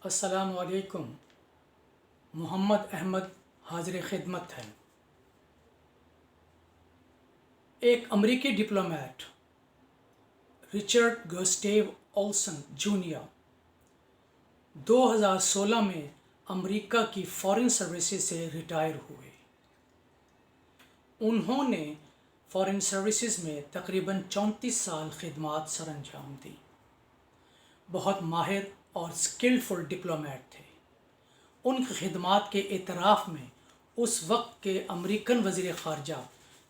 السلام علیکم۔ محمد احمد حاضر خدمت ہے۔ ایک امریکی ڈپلومیٹ رچرڈ گسٹیو اولسن جونیئر 2016 میں امریکہ کی فارن سروسز سے ریٹائر ہوئے۔ انہوں نے فارن سروسز میں تقریباً 34 سال خدمات سر انجام دی۔ بہت ماہر اور اسکلفل ڈپلومیٹ تھے۔ ان کی خدمات کے اعتراف میں اس وقت کے امریکن وزیر خارجہ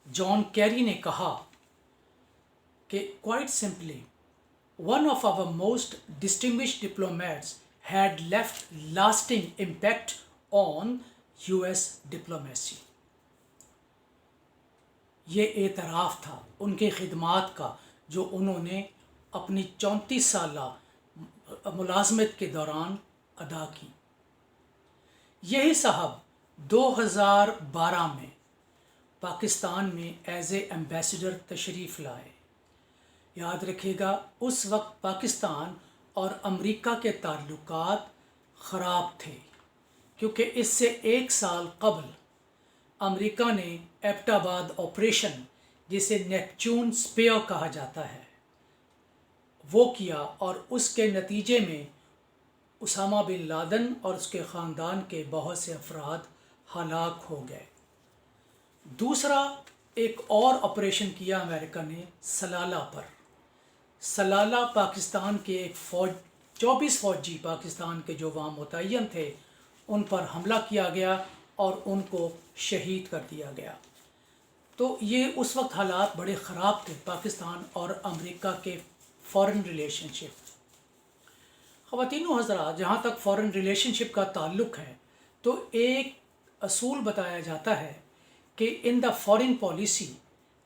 جان کیری نے کہا کہ quite simply, one of our most distinguished diplomats had left lasting impact on US diplomacy۔ یہ اعتراف تھا ان کی خدمات کا جو انہوں نے اپنی 34 سالہ ملازمت کے دوران ادا کی۔ یہی صاحب 2012 میں پاکستان میں ایز اے ایمبیسڈر تشریف لائے۔ یاد رکھیے گا اس وقت پاکستان اور امریکہ کے تعلقات خراب تھے، کیونکہ اس سے 1 سال قبل امریکہ نے ایبٹ آباد آپریشن، جسے نیپچون سپیئر کہا جاتا ہے، وہ کیا اور اس کے نتیجے میں اسامہ بن لادن اور اس کے خاندان کے بہت سے افراد ہلاک ہو گئے۔ دوسرا ایک اور آپریشن کیا امریکہ نے سلالہ پر۔ سلالہ پاکستان کے ایک 24 فوجی پاکستان کے جو وہاں متعین تھے ان پر حملہ کیا گیا اور ان کو شہید کر دیا گیا۔ تو یہ اس وقت حالات بڑے خراب تھے پاکستان اور امریکہ کے فارن ریلیشن شپ۔ خواتین و حضرات، جہاں تک فارن ریلیشن شپ کا تعلق ہے تو ایک اصول بتایا جاتا ہے کہ in the foreign policy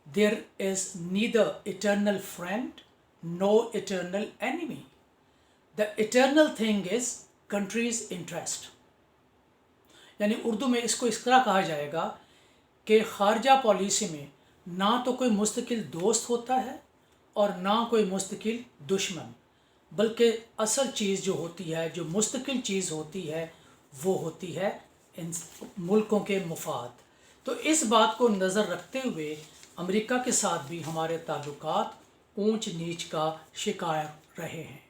there is neither eternal friend no eternal enemy, the eternal thing is countries interest. یعنی اردو میں اس کو اس طرح کہا جائے گا کہ خارجہ پالیسی میں نہ تو کوئی مستقل دوست ہوتا ہے اور نہ کوئی مستقل دشمن، بلکہ اصل چیز جو ہوتی ہے، جو مستقل چیز ہوتی ہے، وہ ہوتی ہے ان ملکوں کے مفاد۔ تو اس بات کو نظر رکھتے ہوئے امریکہ کے ساتھ بھی ہمارے تعلقات اونچ نیچ کا شکار رہے ہیں،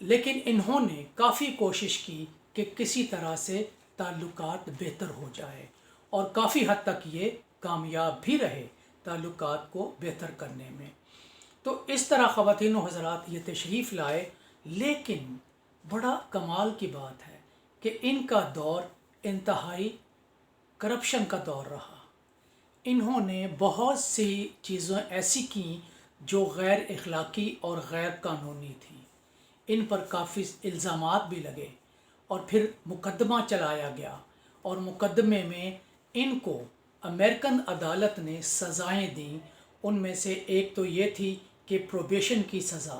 لیکن انہوں نے کافی کوشش کی کہ کسی طرح سے تعلقات بہتر ہو جائے اور کافی حد تک یہ کامیاب بھی رہے تعلقات کو بہتر کرنے میں۔ تو اس طرح خواتین و حضرات یہ تشریف لائے، لیکن بڑا کمال کی بات ہے کہ ان کا دور انتہائی کرپشن کا دور رہا۔ انہوں نے بہت سی چیزیں ایسی کیں جو غیر اخلاقی اور غیر قانونی تھیں۔ ان پر کافی الزامات بھی لگے اور پھر مقدمہ چلایا گیا، اور مقدمے میں ان کو امریکن عدالت نے سزائیں دیں۔ ان میں سے ایک تو یہ تھی کہ پروبیشن کی سزا۔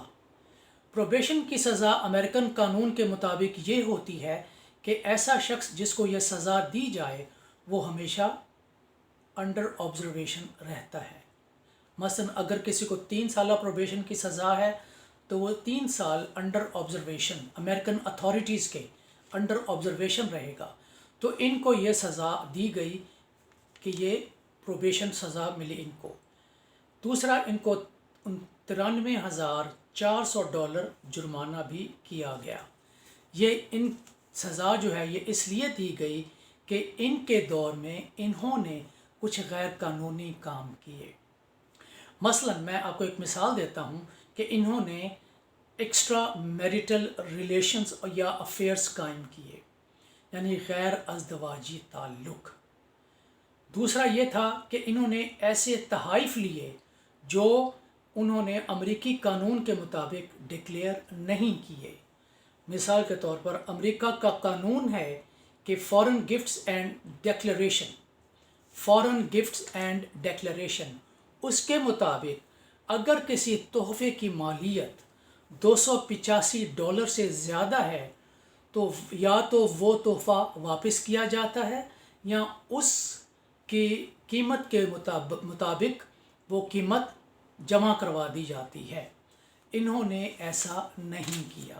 پروبیشن کی سزا امریکن قانون کے مطابق یہ ہوتی ہے کہ ایسا شخص جس کو یہ سزا دی جائے وہ ہمیشہ انڈر آبزرویشن رہتا ہے۔ مثلا اگر کسی کو 3 سالہ پروبیشن کی سزا ہے تو وہ 3 سال انڈر آبزرویشن، امریکن اتھارٹیز کے انڈر آبزرویشن رہے گا۔ تو ان کو یہ سزا دی گئی کہ یہ پروبیشن سزا ملی ان کو۔ دوسرا ان کو $93,400 جرمانہ بھی کیا گیا۔ یہ ان سزا جو ہے یہ اس لیے دی گئی کہ ان کے دور میں انہوں نے کچھ غیر قانونی کام کیے۔ مثلا میں آپ کو ایک مثال دیتا ہوں کہ انہوں نے ایکسٹرا میریٹل ریلیشنز یا افیئرز قائم کیے، یعنی غیر ازدواجی تعلق۔ دوسرا یہ تھا کہ انہوں نے ایسے تحائف لیے جو انہوں نے امریکی قانون کے مطابق ڈکلیئر نہیں کیے۔ مثال کے طور پر امریکہ کا قانون ہے کہ فارن گفٹس اینڈ ڈیکلریشن، اس کے مطابق اگر کسی تحفے کی مالیت $285 سے زیادہ ہے تو یا تو وہ تحفہ واپس کیا جاتا ہے یا اس کی قیمت کے مطابق وہ قیمت جمع کروا دی جاتی ہے۔ انہوں نے ایسا نہیں کیا۔